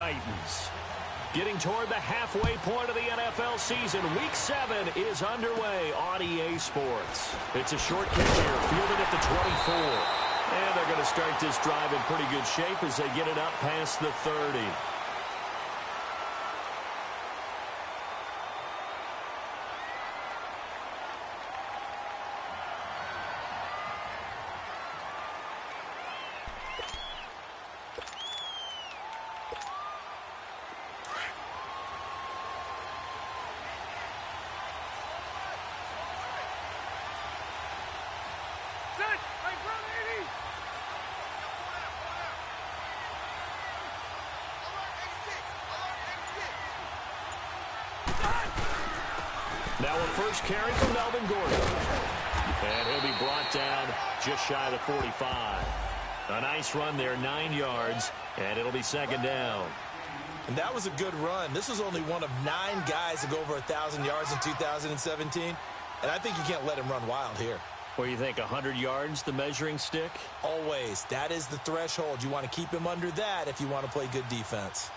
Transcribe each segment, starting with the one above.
Titans. Getting toward the halfway point of the NFL season, Week 7 is underway on EA Sports. It's a short kick here, fielded at the 24. And they're going to start this drive in pretty good shape as they get it up past the 30. Now a first carry from Melvin Gordon. And he'll be brought down just shy of the 45. A nice run there, 9 yards, and it'll be second down. And that was a good run. This was only one of 9 guys to go over 1,000 yards in 2017. And I think you can't let him run wild here. What do you think, 100 yards, the measuring stick? Always. That is the threshold. You want to keep him under that if you want to play good defense.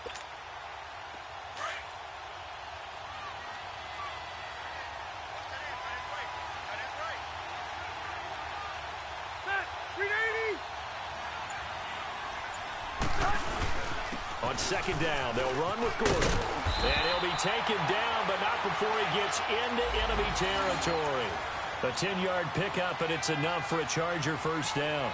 On second down, they'll run with Gordon. And he'll be taken down, but not before he gets into enemy territory. A 10-yard pickup, and it's enough for a Charger first down.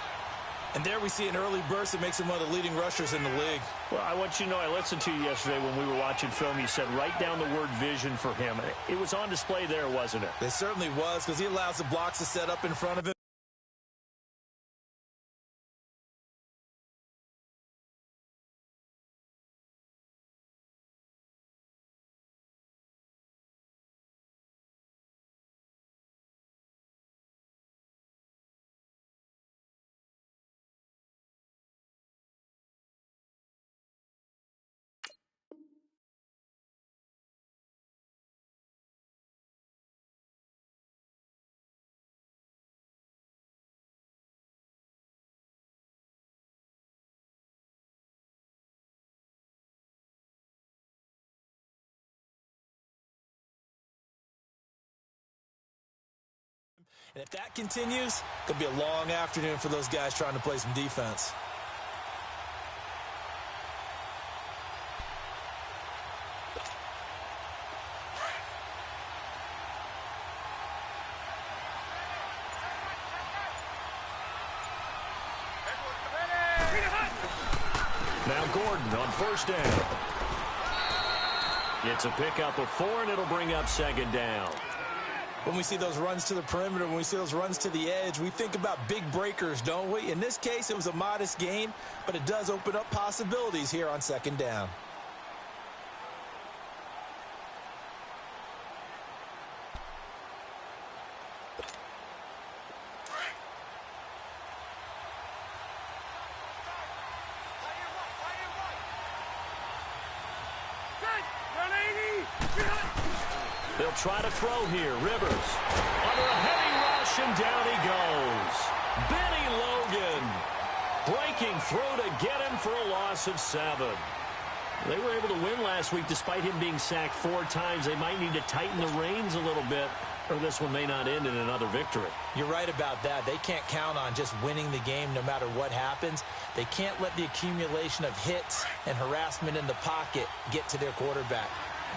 And there we see an early burst that makes him one of the leading rushers in the league. Well, I want you to know, I listened to you yesterday when we were watching film. You said write down the word vision for him. It was on display there, wasn't it? It certainly was, because he allows the blocks to set up in front of him. And if that continues, it could be a long afternoon for those guys trying to play some defense. Now Gordon on first down. It's a pickup of 4, and it'll bring up second down. When we see those runs to the perimeter, when we see those runs to the edge, we think about big breakers, don't we? In this case, it was a modest gain, but it does open up possibilities here on second down. They'll try to throw here. Rivers under a heavy rush, and down he goes. Benny Logan breaking through to get him for a loss of 7. They were able to win last week despite him being sacked 4 times. They might need to tighten the reins a little bit, or this one may not end in another victory. You're right about that. They can't count on just winning the game no matter what happens. They can't let the accumulation of hits and harassment in the pocket get to their quarterback.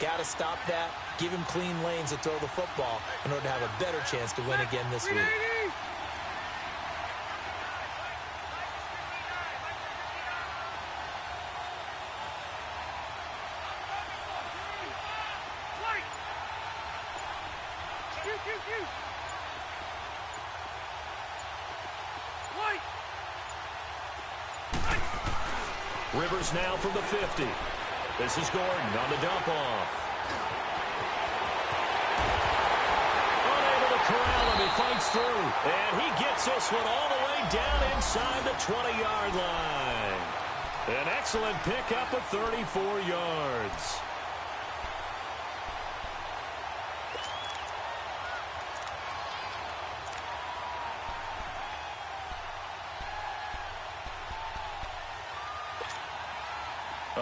Got to stop that, give him clean lanes to throw the football in order to have a better chance to win again this week. Rivers now from the 50. This is Gordon on the dump off. Unable to corral him. He fights through. And he gets this one all the way down inside the 20-yard line. An excellent pickup of 34 yards.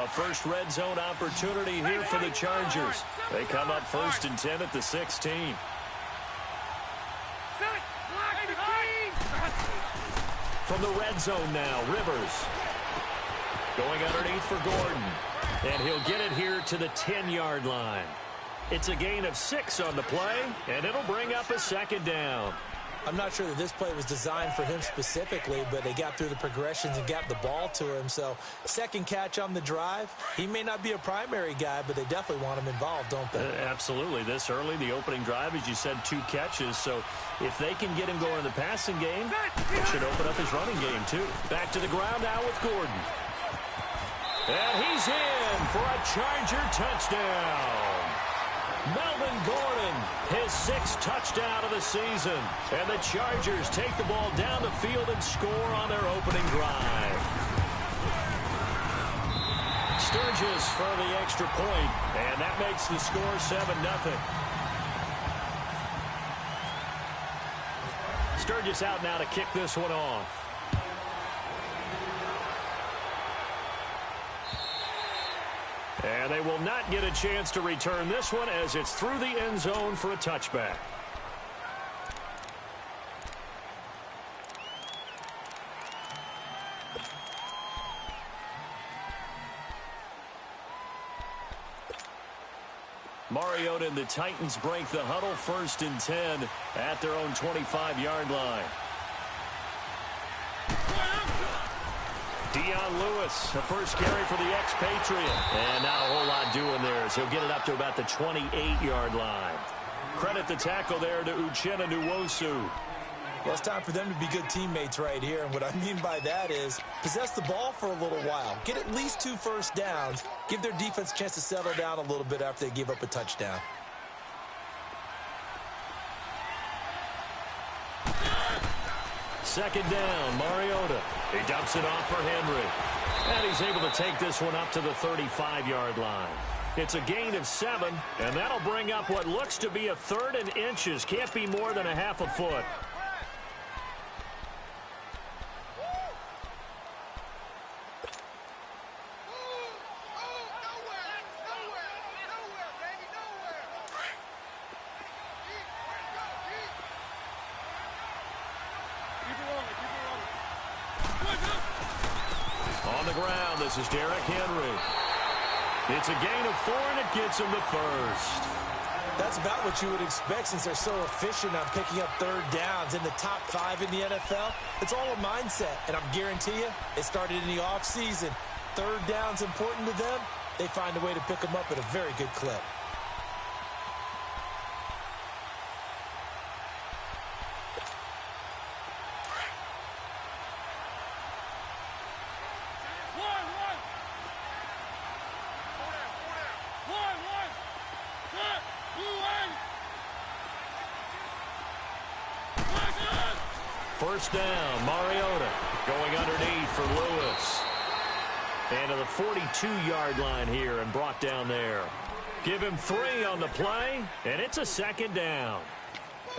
A first red zone opportunity here for the Chargers. They come up 1st and 10 at the 16. From the red zone now, Rivers. Going underneath for Gordon. And he'll get it here to the 10-yard line. It's a gain of 6 on the play, and it'll bring up a 2nd down. I'm not sure that this play was designed for him specifically, but they got through the progressions and got the ball to him. So, 2nd catch on the drive. He may not be a primary guy, but they definitely want him involved, don't they? Absolutely. This early, the opening drive, as you said, 2 catches. So, if they can get him going in the passing game, it should open up his running game, too. Back to the ground now with Gordon. And he's in for a Charger touchdown. Melvin Gordon, his 6th touchdown of the season. And the Chargers take the ball down the field and score on their opening drive. Sturgis for the extra point, and that makes the score 7-0. Sturgis out now to kick this one off. And they will not get a chance to return this one as it's through the end zone for a touchback. Mariota and the Titans break the huddle, 1st and 10 at their own 25-yard line. Dion Lewis, the first carry for the expatriate. And not a whole lot doing there as he'll get it up to about the 28-yard line. Credit the tackle there to Uchenna Nwosu. Well, it's time for them to be good teammates right here. And what I mean by that is possess the ball for a little while. Get at least 2 first downs. Give their defense a chance to settle down a little bit after they give up a touchdown. Second down, Mariota. He dumps it off for Henry. And he's able to take this one up to the 35-yard line. It's a gain of 7, and that'll bring up what looks to be a 3rd and inches. Can't be more than a half a foot. On the ground, this is Derrick Henry. It's a gain of 4, and it gets him the 1st. That's about what you would expect since they're so efficient on picking up 3rd downs in the top 5 in the NFL. It's all a mindset, and I guarantee you, it started in the offseason. 3rd down's important to them. They find a way to pick them up at a very good clip. First down, Mariota going underneath for Lewis. And to the 42-yard line here and brought down there. Give him 3 on the play, and it's a 2nd down.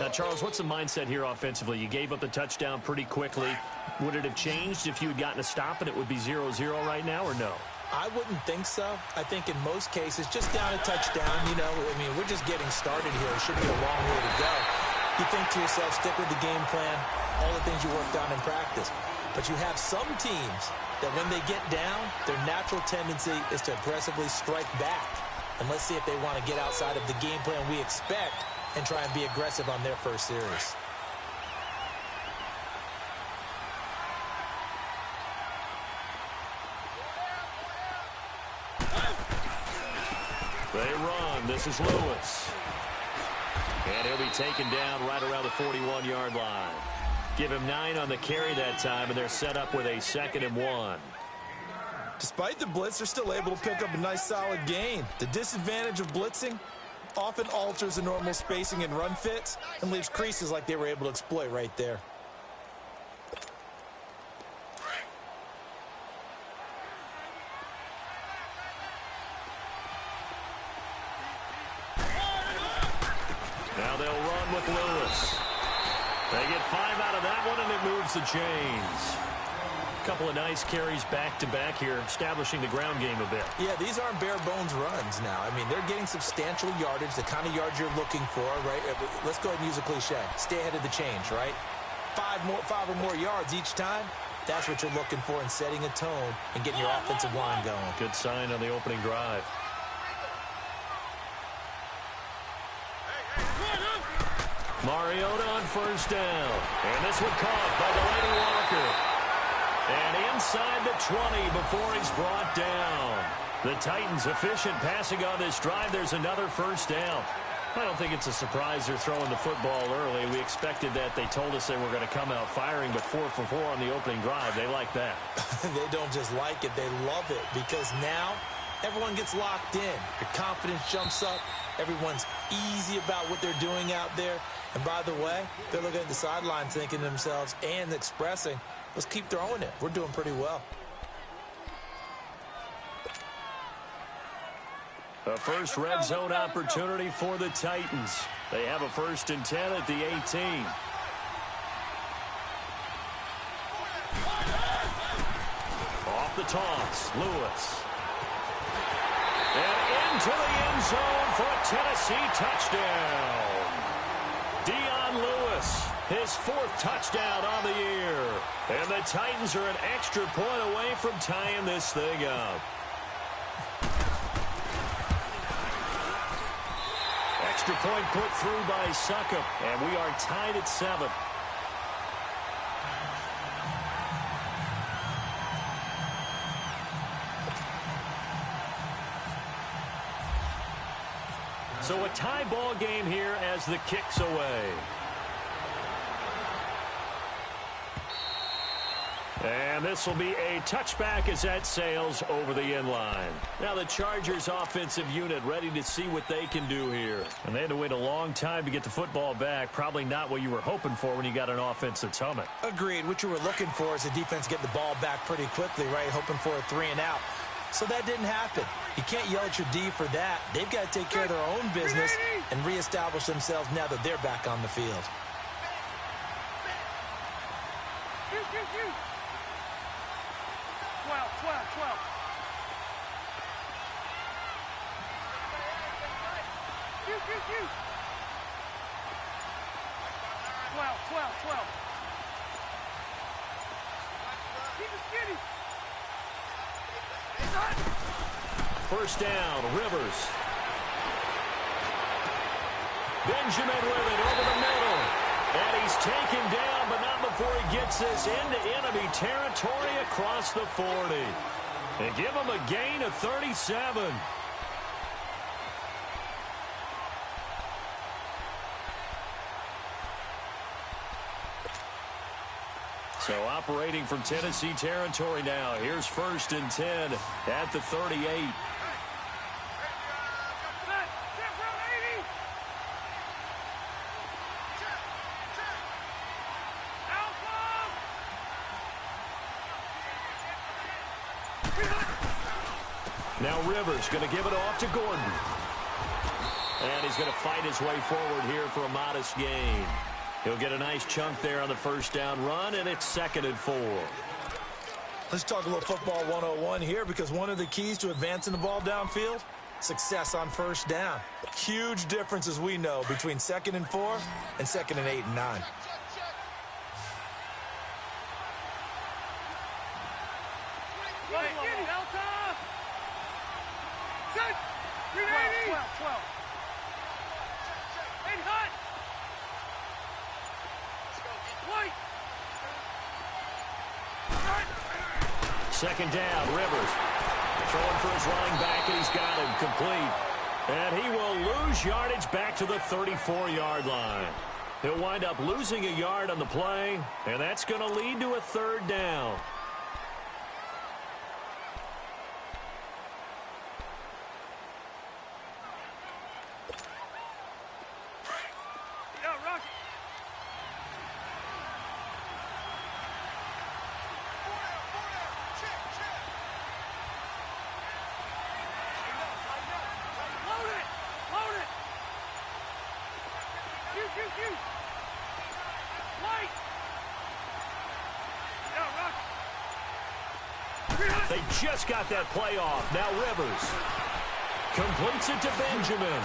Now, Charles, what's the mindset here offensively? You gave up the touchdown pretty quickly. Would it have changed if you had gotten a stop and it would be 0-0 right now, or no? I wouldn't think so. I think in most cases, just down a touchdown, we're just getting started here. It should be a long way to go. You think to yourself, stick with the game plan, all the things you worked on in practice. But you have some teams that when they get down, their natural tendency is to aggressively strike back. And let's see if they want to get outside of the game plan we expect and try and be aggressive on their first series. They run. This is Lewis. And he'll be taken down right around the 41-yard line. Give him 9 on the carry that time, and they're set up with a 2nd and 1. Despite the blitz, they're still able to pick up a nice solid gain. The disadvantage of blitzing often alters the normal spacing and run fits and leaves creases like they were able to exploit right there. Now they'll run with Lewis. They get 5 out of that one, and it moves the chains. Couple of nice carries back-to-back here, establishing the ground game a bit. Yeah, these aren't bare-bones runs now. I mean, they're getting substantial yardage, the kind of yards you're looking for, right? Let's go ahead and use a cliche. Stay ahead of the change, right? Five or more yards each time. That's what you're looking for in setting a tone and getting your offensive line going. Good sign on the opening drive. Mariota on first down. And this one caught by Delaney Walker. And inside the 20 before he's brought down. The Titans efficient passing on this drive. There's another first down. I don't think it's a surprise they're throwing the football early. We expected that. They told us they were going to come out firing, but 4 for 4 on the opening drive. They like that. They don't just like it. They love it because now everyone gets locked in. Your confidence jumps up. Everyone's easy about what they're doing out there. And by the way, they're looking at the sideline thinking to themselves and expressing, let's keep throwing it. We're doing pretty well. A first red zone opportunity for the Titans. They have a 1st and 10 at the 18. Off the toss, Lewis. And into the end zone for a Tennessee touchdown. Dion Lewis, his 4th touchdown on the year. And the Titans are an extra point away from tying this thing up. Extra point put through by Succop, and we are tied at 7. So a tie ball game here as the kick's away. And this will be a touchback as that sails over the end line. Now the Chargers offensive unit ready to see what they can do here. And they had to wait a long time to get the football back. Probably not what you were hoping for when you got an offense that's humming. Agreed. What you were looking for is the defense get the ball back pretty quickly, right? Hoping for a 3 and out. So that didn't happen. You can't yell at your D for that. They've got to take care of their own business and reestablish themselves now that they're back on the field. 12. Keep it skinny. First down, Rivers. Benjamin with it over the middle. And he's taken down, but not before he gets this into enemy territory across the 40. And give him a gain of 37. So operating from Tennessee territory now. Here's 1st and 10 at the 38. Now Rivers going to give it off to Gordon. And he's going to fight his way forward here for a modest gain. He'll get a nice chunk there on the first down run, and it's 2nd and 4. Let's talk a little football 101 here, because one of the keys to advancing the ball downfield, success on first down. Huge difference, as we know, between 2nd and 4 and 2nd and 8 and 9. Second down, Rivers. Throwing for his running back, and he's got him complete. And he will lose yardage back to the 34-yard line. He'll wind up losing a yard on the play, and that's going to lead to a 3rd down. They just got that play off. Now Rivers completes it to Benjamin.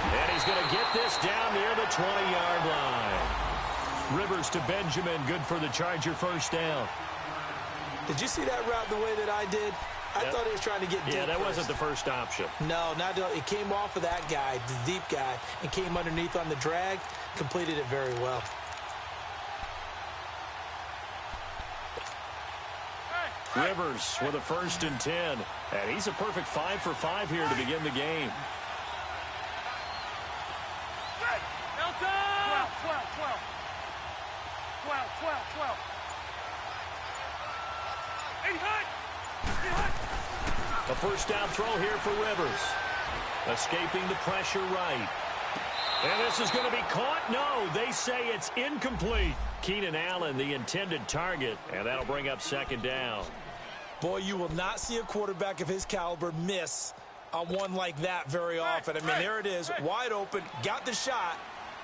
And he's going to get this down near the 20-yard line. Rivers to Benjamin, good for the Charger first down. Did you see that route the way that I did? I thought he was trying to get deep. Yeah, that first. wasn't the first option. No, it came off of that guy, the deep guy, and came underneath on the drag, completed it very well. Rivers with a 1st and 10. And he's a perfect 5 for 5 here to begin the game. 12. A first down throw here for Rivers. Escaping the pressure right. And this is going to be caught. No, they say it's incomplete. Keenan Allen, the intended target, and that'll bring up 2nd down. Boy, you will not see a quarterback of his caliber miss on one like that very often. I mean, there it is, wide open, got the shot,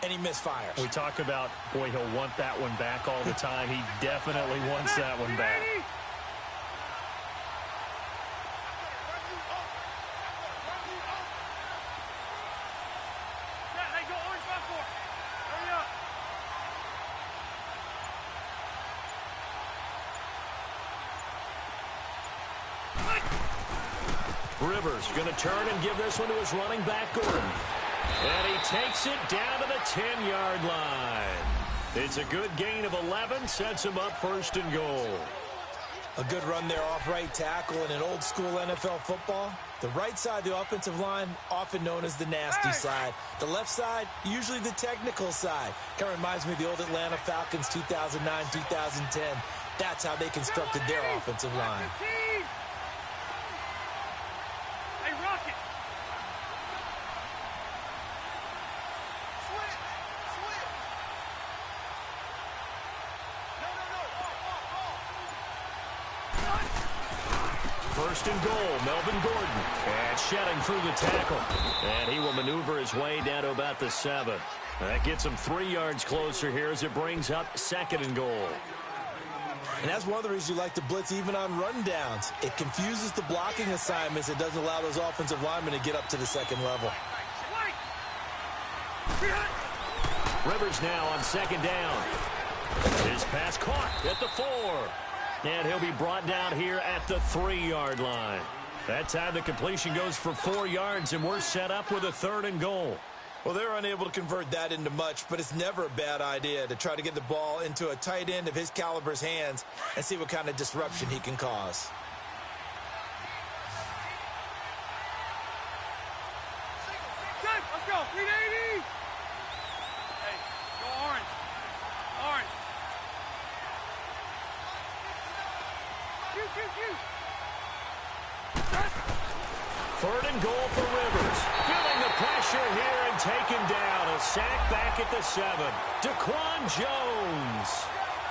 and he misfires. We talk about, boy, he'll want that one back all the time. He definitely wants that one back. Rivers going to turn and give this one to his running back, Gordon. And he takes it down to the 10-yard line. It's a good gain of 11, sets him up 1st and goal. A good run there off right tackle in an old school NFL football. The right side of the offensive line, often known as the nasty side. The left side, usually the technical side. Kind of reminds me of the old Atlanta Falcons 2009, 2010. That's how they constructed their offensive line. First and goal, Melvin Gordon. And shedding through the tackle. And he will maneuver his way down to about the 7. That gets him 3 yards closer here as it brings up 2nd and goal. And that's one of the reasons you like to blitz even on rundowns. It confuses the blocking assignments. It doesn't allow those offensive linemen to get up to the 2nd level. Rivers now on 2nd down. His pass caught at the 4. And he'll be brought down here at the 3-yard line. That time the completion goes for 4 yards, and we're set up with a 3rd and goal. Well, they're unable to convert that into much, but it's never a bad idea to try to get the ball into a tight end of his caliber's hands and see what kind of disruption he can cause. Let's go, 380. Hey, go orange. Orange. 3rd and goal for Rivers. Feeling the pressure here and taken down. A sack back at the 7. Daquan Jones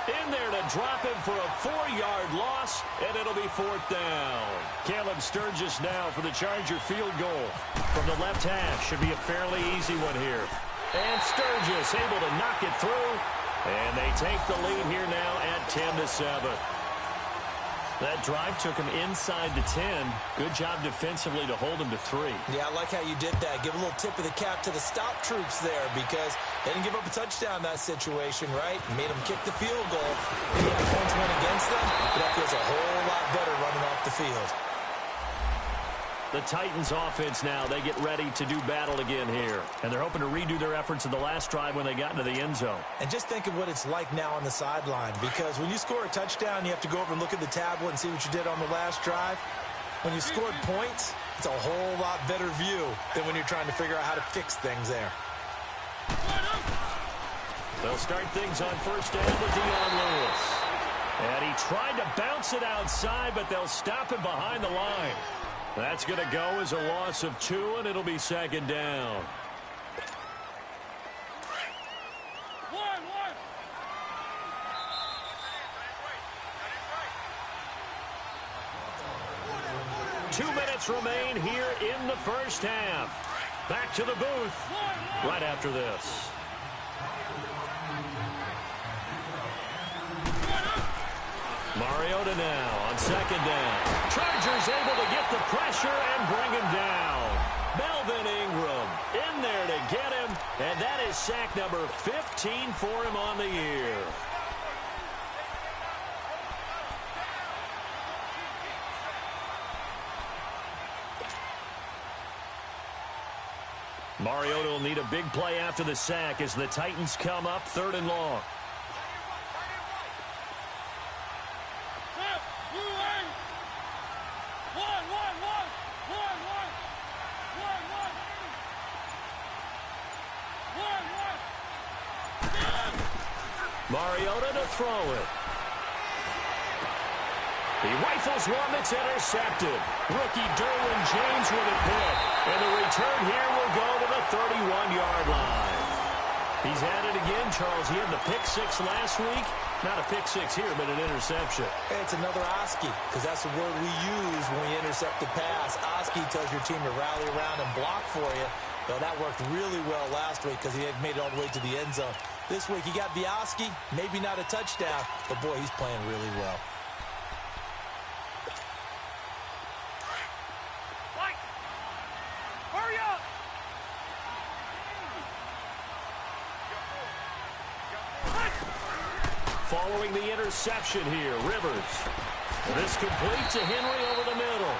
in there to drop him for a 4-yard loss, and it'll be 4th down. Caleb Sturgis now for the Charger field goal. From the left half, should be a fairly easy one here. And Sturgis able to knock it through, and they take the lead here now at 10-7. That drive took him inside the 10. Good job defensively to hold him to 3. Yeah, I like how you did that. Give a little tip of the cap to the stop troops there because they didn't give up a touchdown in that situation, right? Made them kick the field goal. Yeah, points went against them, but that feels a whole lot better running off the field. The Titans offense now, they get ready to do battle again here. And they're hoping to redo their efforts in the last drive when they got into the end zone. And just think of what it's like now on the sideline, because when you score a touchdown, you have to go over and look at the tablet and see what you did on the last drive. When you scored points, it's a whole lot better view than when you're trying to figure out how to fix things there. They'll start things on first down with Dion Lewis. And he tried to bounce it outside, but they'll stop him behind the line. That's going to go as a loss of 2, and it'll be 2nd down. Two minutes remain here in the first half. Back to the booth right after this. Mariota now on second down. Chargers able to get the pressure and bring him down. Melvin Ingram in there to get him, and that is sack number 15 for him on the year. Mariota will need a big play after the sack as the Titans come up 3rd and long. Mariota to throw it. He rifles one that's intercepted. Rookie Derwin James with a pick. And the return here will go to the 31-yard line. He's at it again, Charles. He had the pick six last week. Not a pick six here, but an interception. Hey, it's another Oski, because that's the word we use when we intercept the pass. Oski tells your team to rally around and block for you. Well, that worked really well last week because he had made it all the way to the end zone. This week he got the Oski, maybe not a touchdown, but boy, he's playing really well. Hurry up! Following the interception here, Rivers. This complete to Henry over the middle.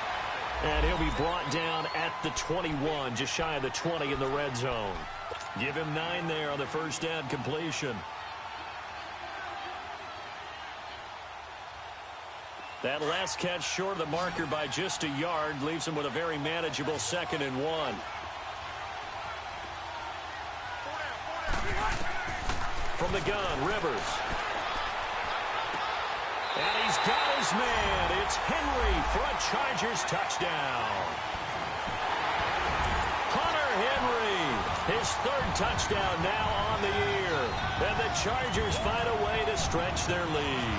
And he'll be brought down at the 21, just shy of the 20 in the red zone. Give him 9 there on the first down completion. That last catch short of the marker by just a yard leaves him with a very manageable 2nd and 1. From the gun, Rivers. And he's got his man. It's Henry for a Chargers touchdown. Hunter Henry, his 3rd touchdown now on the year. And the Chargers find a way to stretch their lead.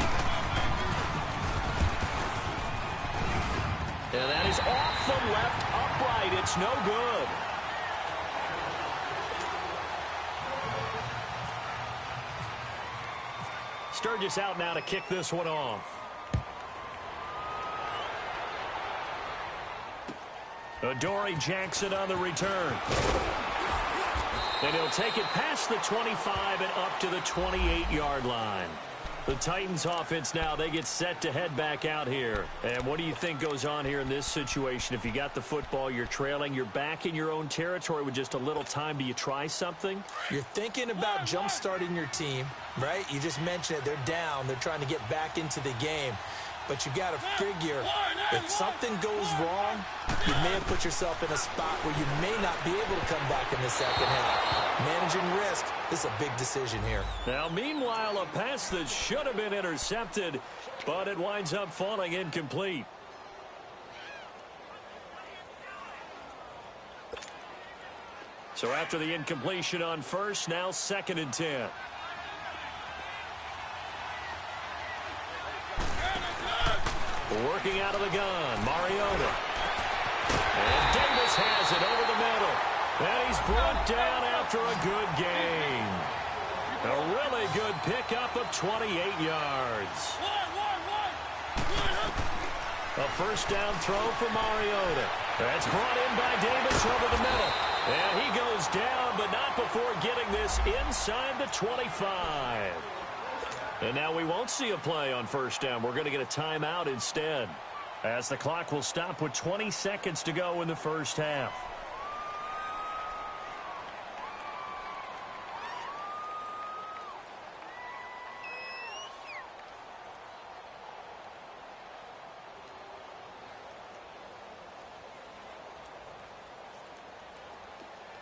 And that is off the left upright. It's no good. Sturgis out now to kick this one off. Adoree Jackson on the return. And he'll take it past the 25 and up to the 28-yard line. The Titans offense now, they get set to head back out here. And what do you think goes on here in this situation? If you got the football, you're trailing, you're back in your own territory with just a little time. Do you try something? You're thinking about jump-starting your team, right? You just mentioned it. They're down. They're trying to get back into the game. But you got to figure, if something goes wrong, you may have put yourself in a spot where you may not be able to come back in the second half. Managing risk, this is a big decision here. Now, meanwhile, a pass that should have been intercepted, but it winds up falling incomplete. So after the incompletion on first, now 2nd and 10. Working out of the gun, Mariota. And Davis has it over the middle. And he's brought down after a good gain. A really good pickup of 28 yards. A first down throw for Mariota. That's brought in by Davis over the middle. And he goes down, but not before getting this inside the 25. And now we won't see a play on first down. We're going to get a timeout instead, as the clock will stop with 20 seconds to go in the first half.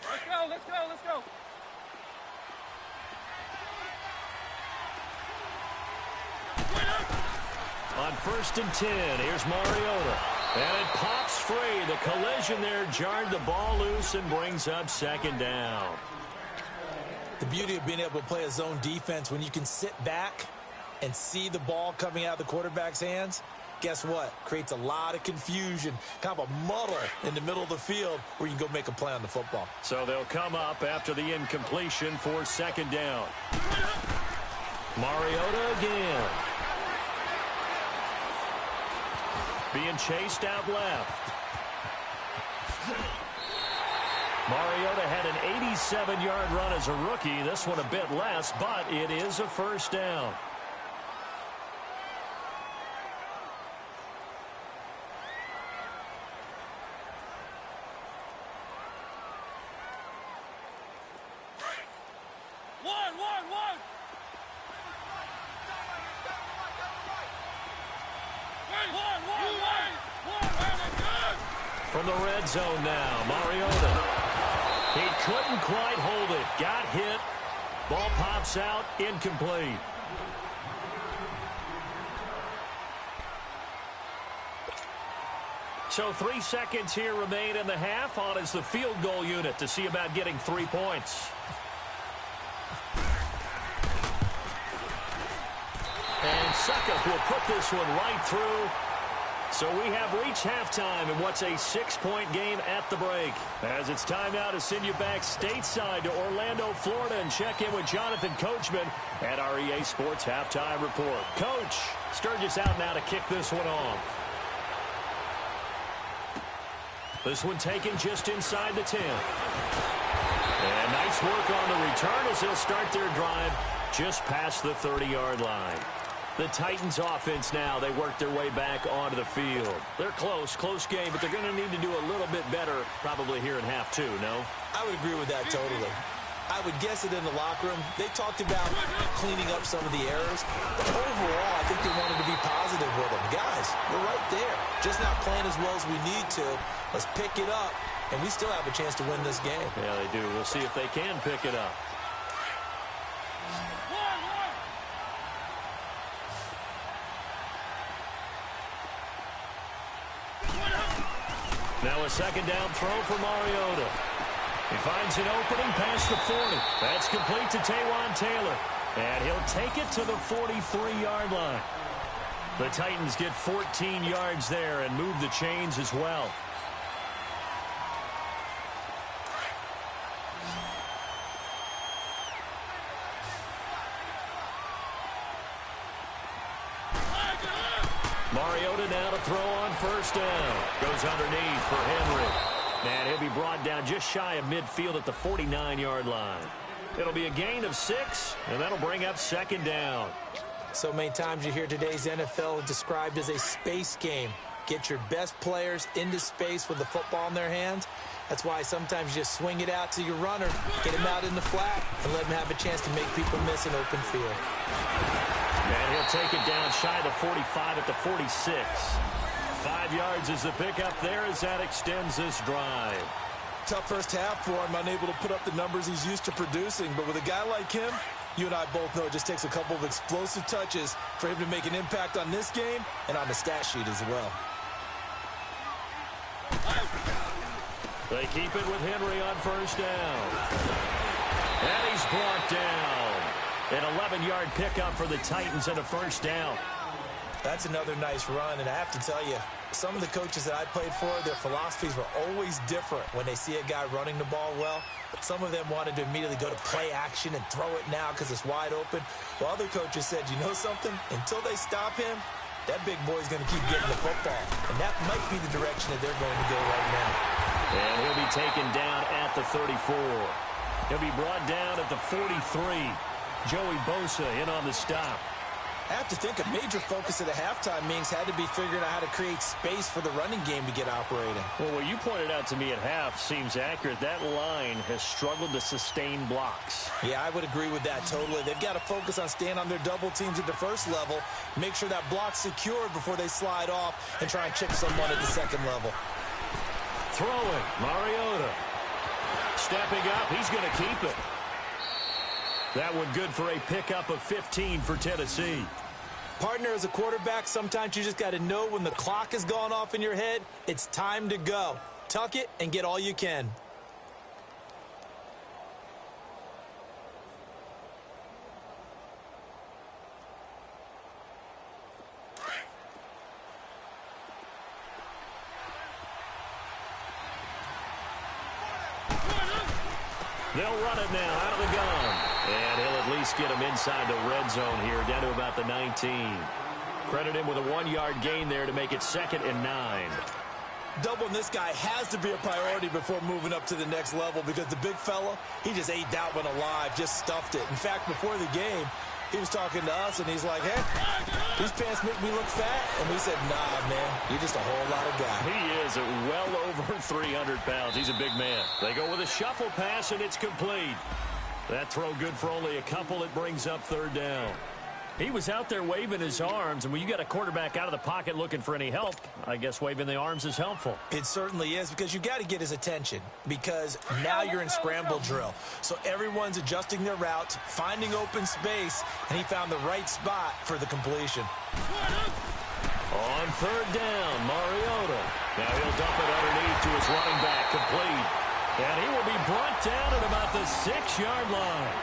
Let's go, let's go, let's go. On 1st and 10, here's Mariota. And it pops free. The collision there jarred the ball loose and brings up 2nd down. The beauty of being able to play a zone defense, when you can sit back and see the ball coming out of the quarterback's hands, guess what? Creates a lot of confusion, kind of a muddle in the middle of the field where you can go make a play on the football. So they'll come up after the incompletion for 2nd down. Mariota again. being chased out left. Mariota had an 87-yard run as a rookie. This one a bit less, but it is a first down. From the red zone now, Mariota. He couldn't quite hold it. Got hit. Ball pops out. Incomplete. So 3 seconds here remain in the half. On is the field goal unit to see about getting 3 points. And Suckup will put this one right through. So we have reached halftime in what's a 6-point game at the break. As it's time now to send you back stateside to Orlando, Florida, and check in with Jonathan Coachman at our EA Sports Halftime Report. Coach, Sturgis out now to kick this one off. This one taken just inside the 10. And nice work on the return as they'll start their drive just past the 30-yard line. The Titans offense now, they work their way back onto the field. They're close game, but they're going to need to do a little bit better probably here in half two, no? I would agree with that totally. I would guess it in the locker room. They talked about cleaning up some of the errors. But overall, I think they wanted to be positive with them. Guys, we're right there. Just not playing as well as we need to. Let's pick it up, and we still have a chance to win this game. Yeah, they do. We'll see if they can pick it up. Now a second down throw for Mariota. He finds an opening past the 40. That's complete to Taywan Taylor. And he'll take it to the 43-yard line. The Titans get 14 yards there and move the chains as well. Mariota now to throw on first down. Goes underneath for Henry. And he'll be brought down just shy of midfield at the 49-yard line. It'll be a gain of 6, and that'll bring up second down. So many times you hear today's NFL described as a space game. Get your best players into space with the football in their hands. That's why sometimes you just swing it out to your runner, get him out in the flat, and let him have a chance to make people miss an open field. And he'll take it down shy of the 45 at the 46. 5 yards is the pickup there as that extends this drive. Tough first half for him, unable to put up the numbers he's used to producing. But with a guy like him, you and I both know it just takes a couple of explosive touches for him to make an impact on this game and on the stat sheet as well. They keep it with Henry on first down. And he's brought down. An 11-yard pickup for the Titans and a first down. That's another nice run, and I have to tell you, some of the coaches that I played for, their philosophies were always different when they see a guy running the ball well. Some of them wanted to immediately go to play action and throw it now because it's wide open. While other coaches said, you know something? Until they stop him, that big boy's going to keep getting the football. And that might be the direction that they're going to go right now. And he'll be taken down at the 34. He'll be brought down at the 43. Joey Bosa in on the stop. I have to think a major focus at the halftime meetings had to be figuring out how to create space for the running game to get operating. Well, what you pointed out to me at half seems accurate. That line has struggled to sustain blocks. Yeah, I would agree with that totally. They've got to focus on staying on their double teams at the first level, make sure that block's secured before they slide off and try and chip someone at the second level. Throwing, Mariota. Stepping up, he's going to keep it. That one good for a pickup of 15 for Tennessee. Partner, as a quarterback, sometimes you just got to know when the clock has gone off in your head, it's time to go. Tuck it and get all you can. They'll run it now out of the gun. And he'll at least get him inside the red zone here, down to about the 19. Credit him with a 1-yard gain there to make it 2nd and 9. Doubling this guy has to be a priority before moving up to the next level because the big fella, he just ate that one alive, just stuffed it. In fact, before the game, he was talking to us, and he's like, hey, these pants make me look fat. And we said, nah, man, you're just a whole lot of guy. He is well over 300 pounds. He's a big man. They go with a shuffle pass, and it's complete. That throw good for only a couple. It brings up 3rd down. He was out there waving his arms, and when you got a quarterback out of the pocket looking for any help, I guess waving the arms is helpful. It certainly is, because you got to get his attention, because now you're in scramble drill. So everyone's adjusting their routes, finding open space, and he found the right spot for the completion. On 3rd down, Mariota. Now he'll dump it underneath to his running back, complete. And he will be brought down at about the 6-yard line.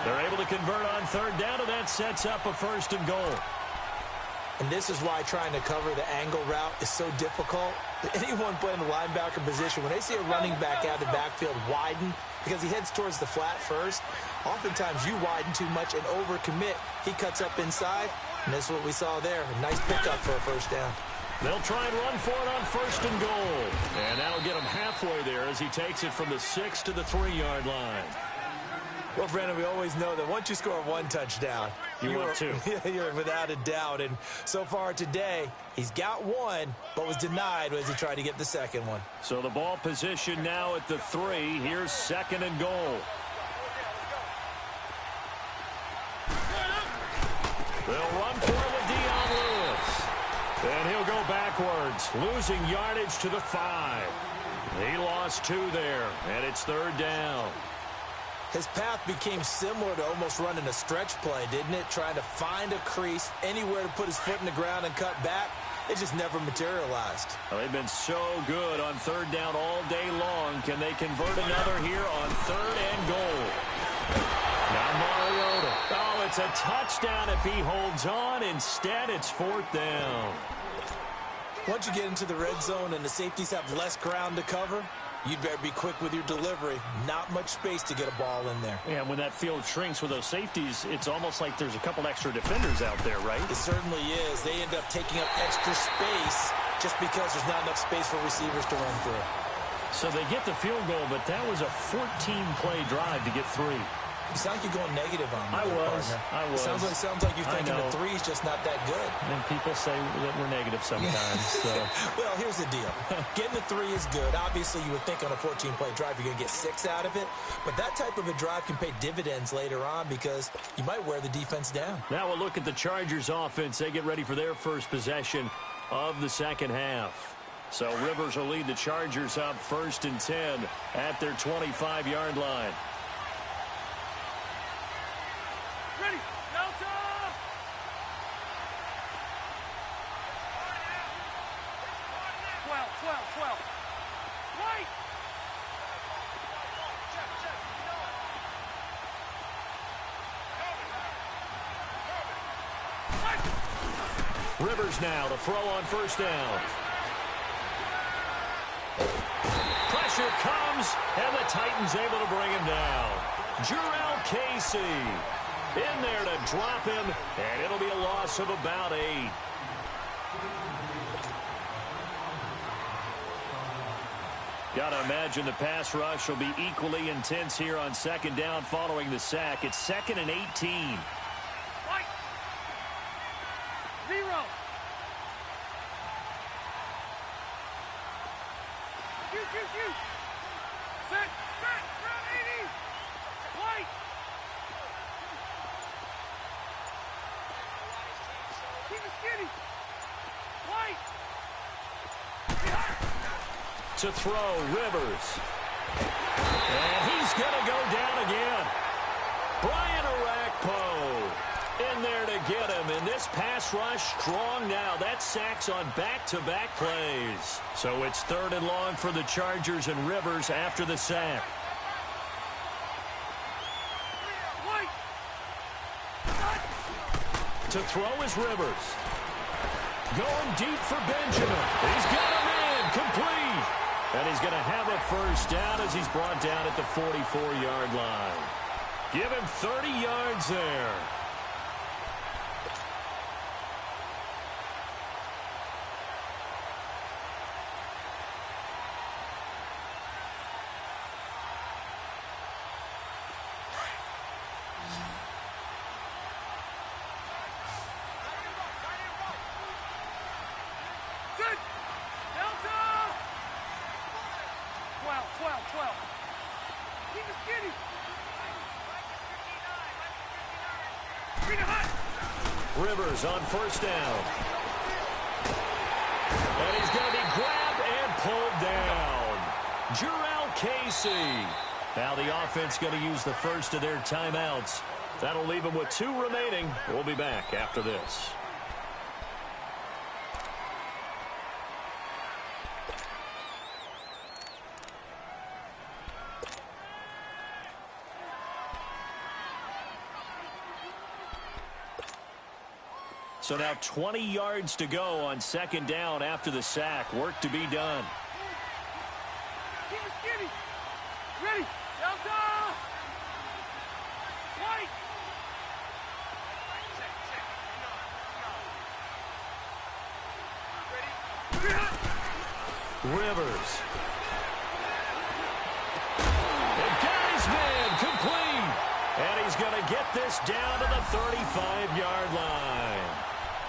They're able to convert on 3rd down, and that sets up a 1st and goal. And this is why trying to cover the angle route is so difficult. Anyone playing the linebacker position, when they see a running back out of the backfield widen because he heads towards the flat first, oftentimes you widen too much and overcommit. He cuts up inside, and that's what we saw there. A nice pickup for a 1st down. They'll try and run for it on 1st and goal. And that'll get him halfway there as he takes it from the 6 to the 3-yard line. Well, Brandon, we always know that once you score 1 touchdown, want 2. You're without a doubt. And so far today, he's got 1, but was denied as he tried to get the 2nd one. So the ball position now at the 3. Here's 2nd and goal. They'll run for it with Dion Lewis. And he'll go backwards, losing yardage to the 5. He lost 2 there, and it's 3rd down. His path became similar to almost running a stretch play, didn't it? Trying to find a crease, anywhere to put his foot in the ground and cut back. It just never materialized. Well, they've been so good on 3rd down all day long. Can they convert another here on 3rd and goal? Now Mariota. Oh, it's a touchdown if he holds on. Instead, it's 4th down. Once you get into the red zone and the safeties have less ground to cover, you'd better be quick with your delivery. Not much space to get a ball in there. Yeah, when that field shrinks with those safeties, it's almost like there's a couple extra defenders out there, right? It certainly is. They end up taking up extra space just because there's not enough space for receivers to run through. So they get the field goal, but that was a 14-play drive to get 3. You sound like you're going negative on me. I was. It sounds like you're thinking the 3's just not that good. And people say that we're negative sometimes. So. Well, here's the deal. Getting the 3 is good. Obviously, you would think on a 14-play drive you're going to get 6 out of it. But that type of a drive can pay dividends later on because you might wear the defense down. Now we'll look at the Chargers offense. They get ready for their first possession of the 2nd half. So Rivers will lead the Chargers up 1st and 10 at their 25-yard line. Ready, Delta! 12. Right! Rivers now to throw on 1st down. Pressure comes, and the Titans able to bring him down. Jurrell Casey in there to drop him, and it'll be a loss of about 8. Gotta imagine the pass rush will be equally intense here on 2nd down following the sack. It's 2nd and 18. Right! 0! Shoot! Set! Round 80! White! Keep it skinny! White! To throw, Rivers. And he's going to go down again. Brian Orakpo in there to get him. And this pass rush strong now. That sack's on back-to-back plays. So it's 3rd and long for the Chargers and Rivers after the sack. To throw is Rivers. Going deep for Benjamin. He's got him in. Complete. And he's going to have a 1st down as he's brought down at the 44-yard line. Give him 30 yards there. 12. Keep it skinny. Bring it hot. Rivers on first down. And he's going to be grabbed and pulled down. Jarrell Casey. Now the offense going to use the first of their timeouts. That'll leave them with 2 remaining. We'll be back after this. So now 20 yards to go on second down after the sack. Work to be done. Keep it skinny. Ready. Delta. White. Rivers. And got his man complete. And he's going to get this down to the 35-yard line.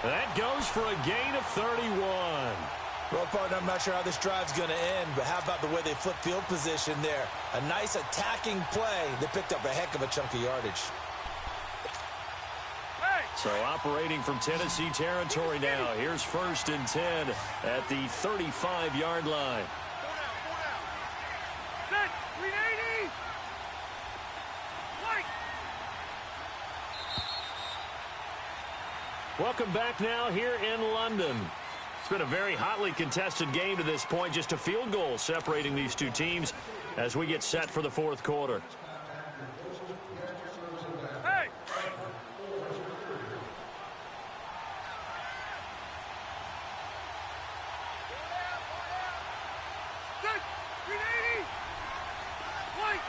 That goes for a gain of 31. Well, partner, I'm not sure how this drive's going to end, but how about the way they flip field position there? A nice attacking play. They picked up a heck of a chunk of yardage. So operating from Tennessee territory now. Here's 1st and 10 at the 35-yard line. Set. 380. White. Welcome back now here in London. It's been a very hotly contested game to this point. Just a field goal separating these two teams as we get set for the 4th quarter. Hey. Set. 380. White.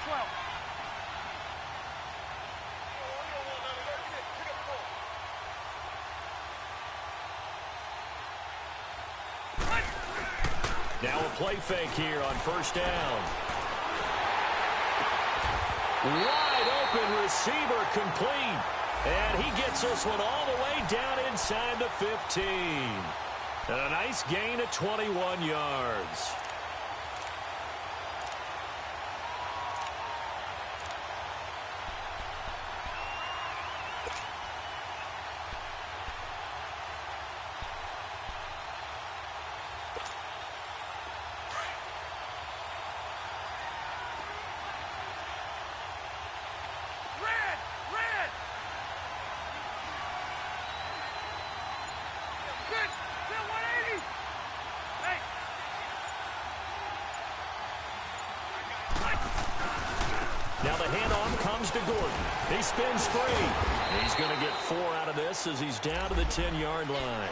12. Now a play fake here on first down. Wide open receiver complete. And he gets this one all the way down inside the 15. And a nice gain of 21 yards. Now the handoff comes to Gordon. He spins free. He's going to get 4 out of this as he's down to the 10-yard line.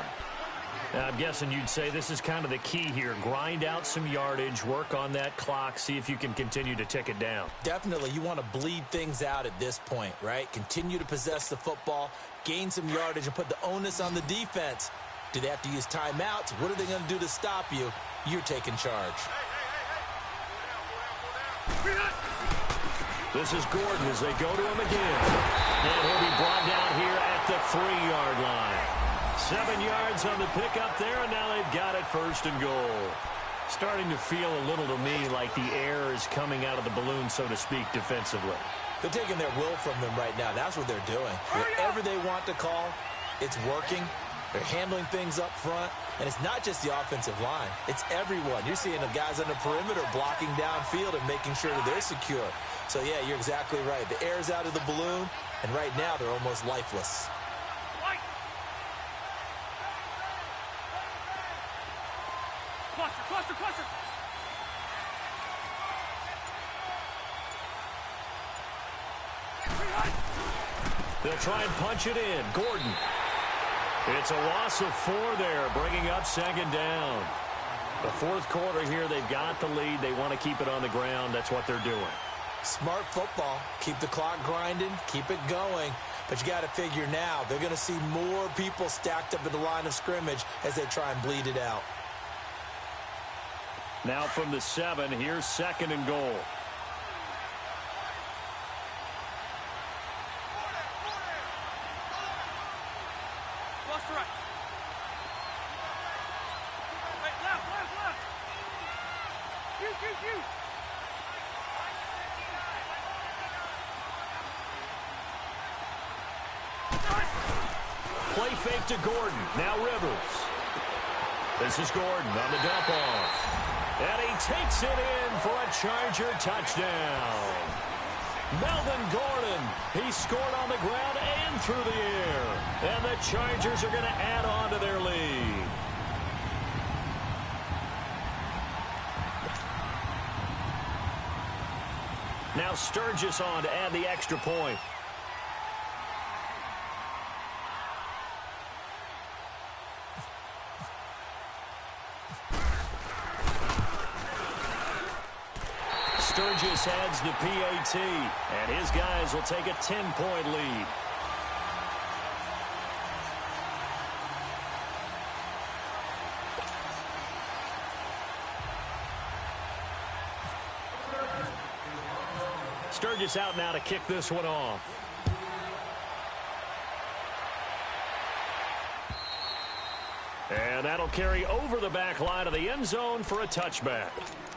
Now, I'm guessing you'd say this is kind of the key here. Grind out some yardage, work on that clock, see if you can continue to tick it down. Definitely, you want to bleed things out at this point, right? Continue to possess the football, gain some yardage, and put the onus on the defense. Do they have to use timeouts? What are they going to do to stop you? You're taking charge. This is Gordon as they go to him again. And he'll be brought down here at the 3-yard line. 7 yards on the pickup there, and now they've got it 1st and goal. Starting to feel a little to me like the air is coming out of the balloon, so to speak, defensively. They're taking their will from them right now. That's what they're doing. Whatever they want to call, it's working. They're handling things up front. And it's not just the offensive line. It's everyone. You're seeing the guys on the perimeter blocking downfield and making sure that they're secure. So, yeah, you're exactly right. The air's out of the balloon, and right now they're almost lifeless. Cluster. They'll try and punch it in. Gordon. It's a loss of 4 there, bringing up 2nd down. The 4th quarter here, they've got the lead. They want to keep it on the ground. That's what they're doing. Smart football. Keep the clock grinding. Keep it going. But you got to figure now, they're going to see more people stacked up at the line of scrimmage as they try and bleed it out. Now from the 7, here's 2nd and goal. Cross to right. Hey, left, left, left. You. Play fake to Gordon. Now Rivers. This is Gordon on the dump off. And he takes it in for a Charger touchdown. Melvin Gordon, he scored on the ground and through the air. And the Chargers are going to add on to their lead. Now Sturgis on to add the extra point. Sturgis adds the PAT, and his guys will take a 10-point lead. Sturgis out now to kick this one off. And that'll carry over the back line of the end zone for a touchback.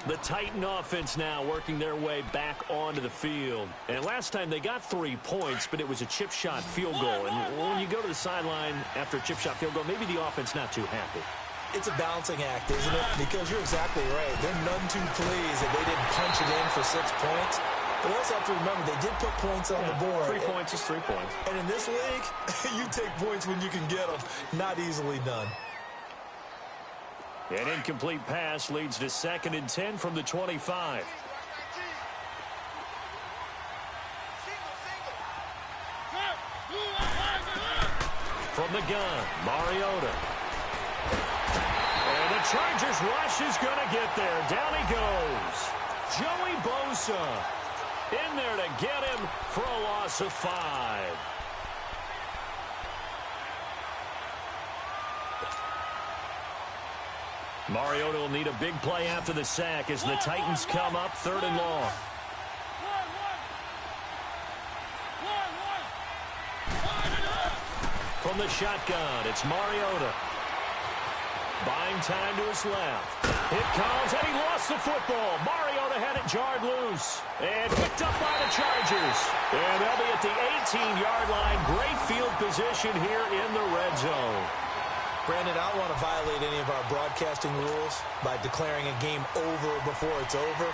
The Titan offense now working their way back onto the field. And last time they got 3 points, but it was a chip shot field goal. And when you go to the sideline after a chip shot field goal, maybe the offense not too happy. It's a balancing act, isn't it? Because you're exactly right. They're none too pleased that they didn't punch it in for 6 points. But we also have to remember they did put points on the board. 3 points is 3 points. And in this league, you take points when you can get them. Not easily done. An incomplete pass leads to 2nd and 10 from the 25. From the gun, Mariota. And the Chargers rush is going to get there. Down he goes. Joey Bosa in there to get him for a loss of 5. Mariota will need a big play after the sack as the Titans come up 3rd and long. From the shotgun, it's Mariota. Buying time to his left. It comes, and he lost the football. Mariota had it jarred loose and picked up by the Chargers. And they'll be at the 18-yard line. Great field position here in the red zone. Brandon, I don't want to violate any of our broadcasting rules by declaring a game over before it's over.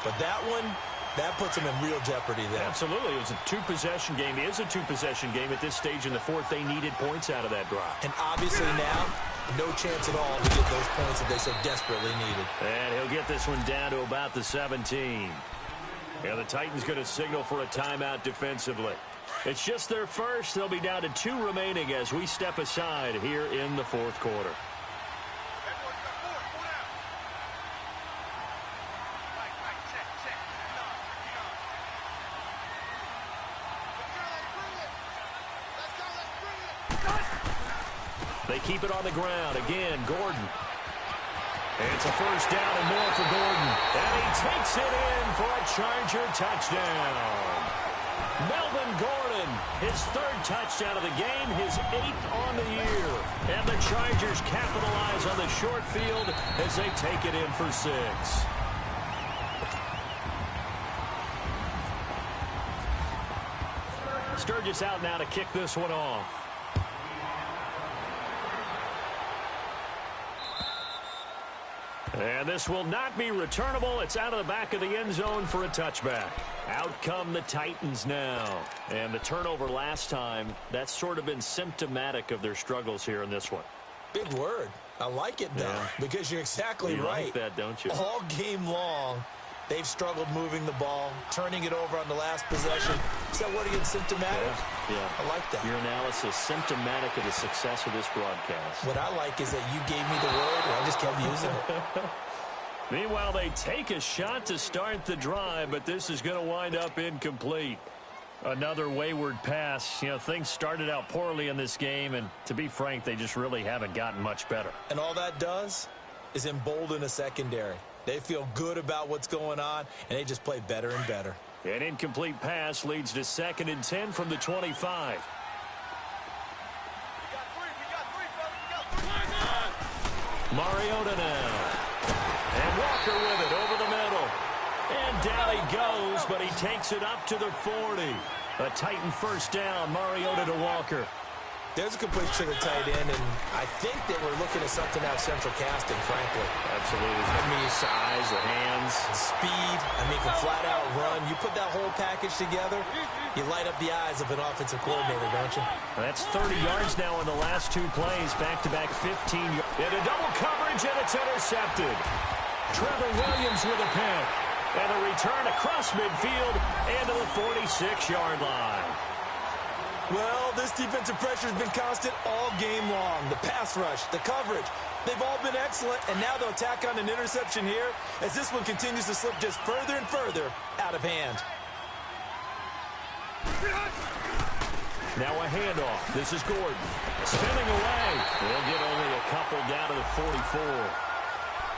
But that one, that puts them in real jeopardy there. Absolutely. It was a 2-possession game. It is a 2-possession game at this stage in the 4th. They needed points out of that drive. And obviously now, no chance at all to get those points that they so desperately needed. And he'll get this one down to about the 17. And the Titans going to signal for a timeout defensively. It's just their first. They'll be down to 2 remaining as we step aside here in the 4th quarter. They keep it on the ground. Again, Gordon. And it's a 1st down and more for Gordon. And he takes it in for a Charger touchdown. Melvin Gordon, his 3rd touchdown of the game, his 8th on the year. And the Chargers capitalize on the short field as they take it in for 6. Sturgis out now to kick this one off. And this will not be returnable. It's out of the back of the end zone for a touchback. Out come the Titans now. And the turnover last time, that's sort of been symptomatic of their struggles here in this one. Big word. I like it, though, because you're exactly right. You like that, don't you? All game long, they've struggled moving the ball, turning it over on the last possession. Is that word again, symptomatic? Yeah. I like that. Your analysis, symptomatic of the success of this broadcast. What I like is that you gave me the word, and I just kept using it. Meanwhile, they take a shot to start the drive, but this is going to wind up incomplete. Another wayward pass. You know, things started out poorly in this game, and to be frank, they just really haven't gotten much better. And all that does is embolden a secondary. They feel good about what's going on, and they just play better and better. An incomplete pass leads to 2nd and 10 from the 25. Mariota now. And Walker with it over the middle. And down he goes, but he takes it up to the 40. A Titan first down, Mariota to Walker. There's a complete to the tight end, and I think that we're looking at something out of central casting, frankly. Absolutely. I mean, size, the hands. Speed. I mean, can flat out run. You put that whole package together, you light up the eyes of an offensive coordinator, don't you? That's 30 yards now in the last 2 plays. Back-to-back 15 yards. Into double coverage, and it's intercepted. Trevor Williams with a pick. And a return across midfield and to the 46-yard line. Well, this defensive pressure has been constant all game long. The pass rush, the coverage, they've all been excellent, and now they'll tack on an interception here as this one continues to slip just further and further out of hand. Now a handoff. This is Gordon. Spinning away. They'll get only a couple down to the 44.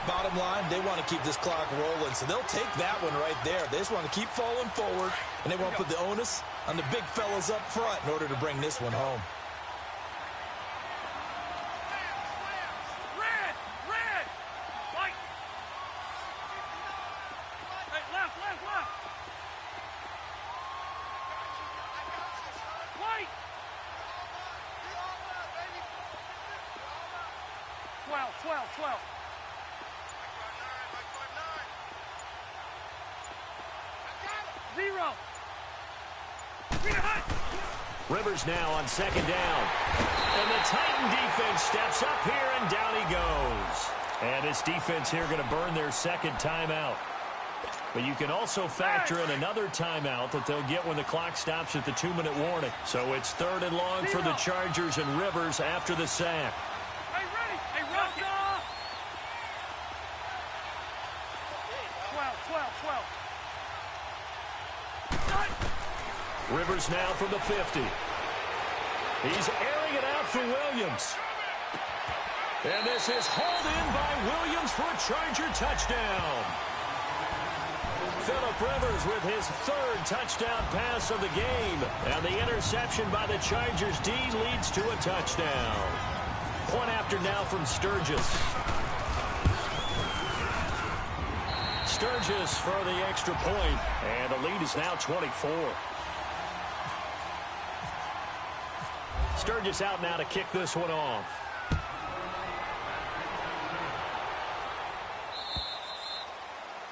Bottom line, they want to keep this clock rolling, so they'll take that one right there. They just want to keep falling forward, and they want to put the onus on the big fellas up front in order to bring this one home. Red! Red! White! Hey, left! White! 12. 0. Rivers now on second down. And the Titan defense steps up here, and down he goes. And this defense here going to burn their second timeout. But you can also factor in another timeout that they'll get when the clock stops at the 2-minute warning. So it's 3rd and long for the Chargers, and Rivers after the sack. Hey, ready! Hey, Rocky! 12. Rivers now from the 50. He's airing it out for Williams. And this is hauled in by Williams for a Charger touchdown. Phillip Rivers with his 3rd touchdown pass of the game. And the interception by the Chargers D leads to a touchdown. Point after now from Sturgis. Sturgis for the extra point. And the lead is now 24. Sturgis out now to kick this one off.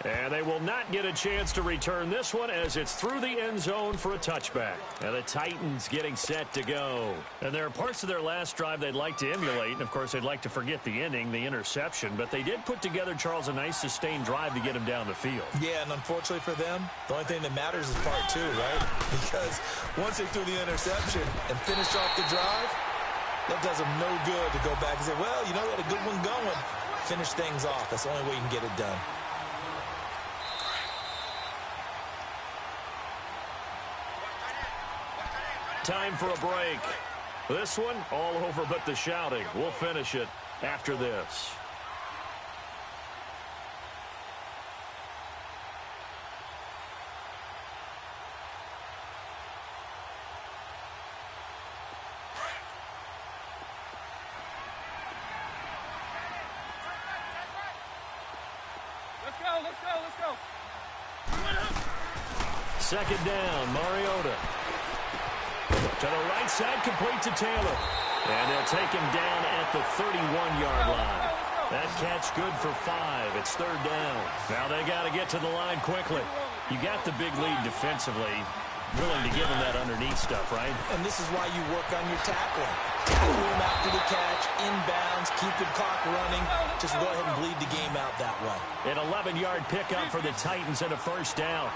And they will not get a chance to return this one as it's through the end zone for a touchback. And the Titans getting set to go. And there are parts of their last drive they'd like to emulate. And, of course, they'd like to forget the ending, the interception. But they did put together, Charles, a nice sustained drive to get him down the field. Yeah, and unfortunately for them, the only thing that matters is part 2, right? Because once they threw the interception and finished off the drive, that does them no good to go back and say, well, you know what, a good one going. Finish things off. That's the only way you can get it done. Time for a break. This one, all over but the shouting. We'll finish it after this. Let's go. Second down, Mariota. To the right side, complete to Taylor. And they'll take him down at the 31-yard line. That catch good for 5. It's 3rd down. Now they got to get to the line quickly. You got the big lead defensively. Willing to give him that underneath stuff, right? And this is why you work on your tackling. Tackle him after the catch, inbounds, keep the clock running. Just go ahead and bleed the game out that way. An 11-yard pickup for the Titans and a first down.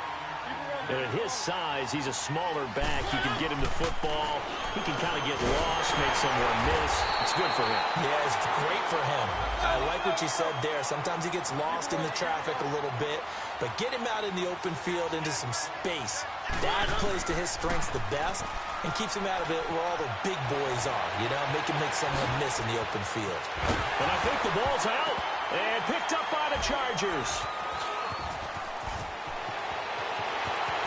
And at his size, he's a smaller back. You can get him the football. He can kind of get lost, make someone miss. It's good for him. Yeah, it's great for him. I like what you said there. Sometimes he gets lost in the traffic a little bit, but get him out in the open field into some space. That plays to his strengths the best and keeps him out of it where all the big boys are, you know, make him make someone miss in the open field. And I think the ball's out and picked up by the Chargers.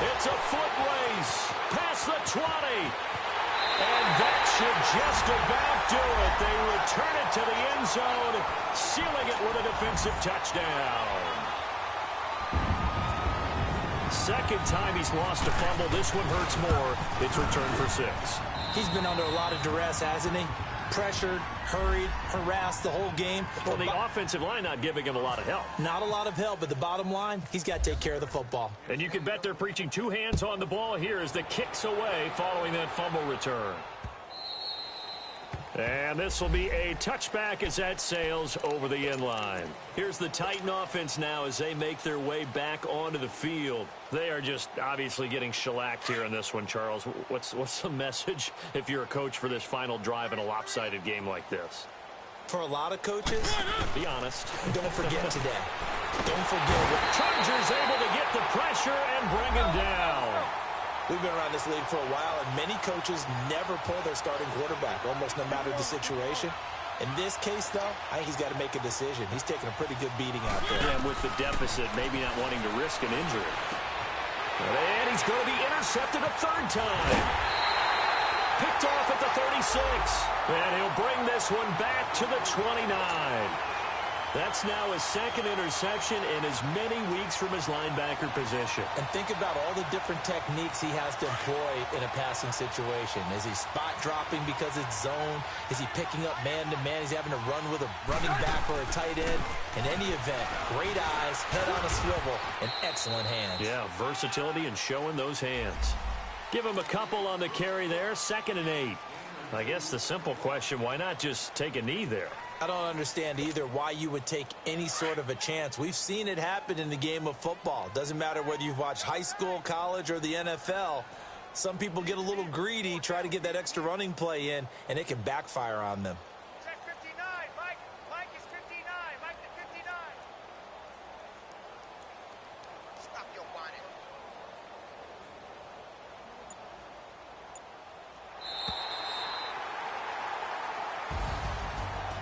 It's a foot race past the 20. And that should just about do it. they return it to the end zone, sealing it with a defensive touchdown. Second time he's lost a fumble. This one hurts more. It's returned for 6. He's been under a lot of duress, hasn't he? Pressured, hurried, harassed the whole game. Well, the offensive line not giving him a lot of help. Not a lot of help, but the bottom line, he's got to take care of the football. And you can bet they're preaching 2 hands on the ball here as the kick's away following that fumble return. And this will be a touchback as that sails over the end line. Here's the Titan offense now as they make their way back onto the field. They are just obviously getting shellacked here in this one, Charles. What's the message if you're a coach for this final drive in a lopsided game like this? For a lot of coaches, be honest. Don't forget today. Don't forget what Chargers able to get the pressure and bring him down. We've been around this league for a while, and many coaches never pull their starting quarterback, almost no matter the situation. In this case, though, I think he's got to make a decision. He's taking a pretty good beating out there. And with the deficit, maybe not wanting to risk an injury. And he's going to be intercepted a 3rd time. Picked off at the 36. And he'll bring this one back to the 29. That's now his 2nd interception in as many weeks from his linebacker position. And think about all the different techniques he has to employ in a passing situation. Is he spot dropping because it's zone? Is he picking up man-to-man? Is he having to run with a running back or a tight end? In any event, great eyes, head on a swivel, and excellent hands. Yeah, versatility and showing those hands. Give him a couple on the carry there, 2nd and 8. I guess the simple question, why not just take a knee there? I don't understand either why you would take any sort of a chance. We've seen it happen in the game of football. Doesn't matter whether you've watched high school, college, or the NFL. Some people get a little greedy, try to get that extra running play in, and it can backfire on them. Check 59, Mike. Mike is 59. Mike is 59. Stop your whining.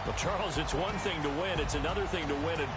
Well, Charles, it's one thing to win. It's another thing to win in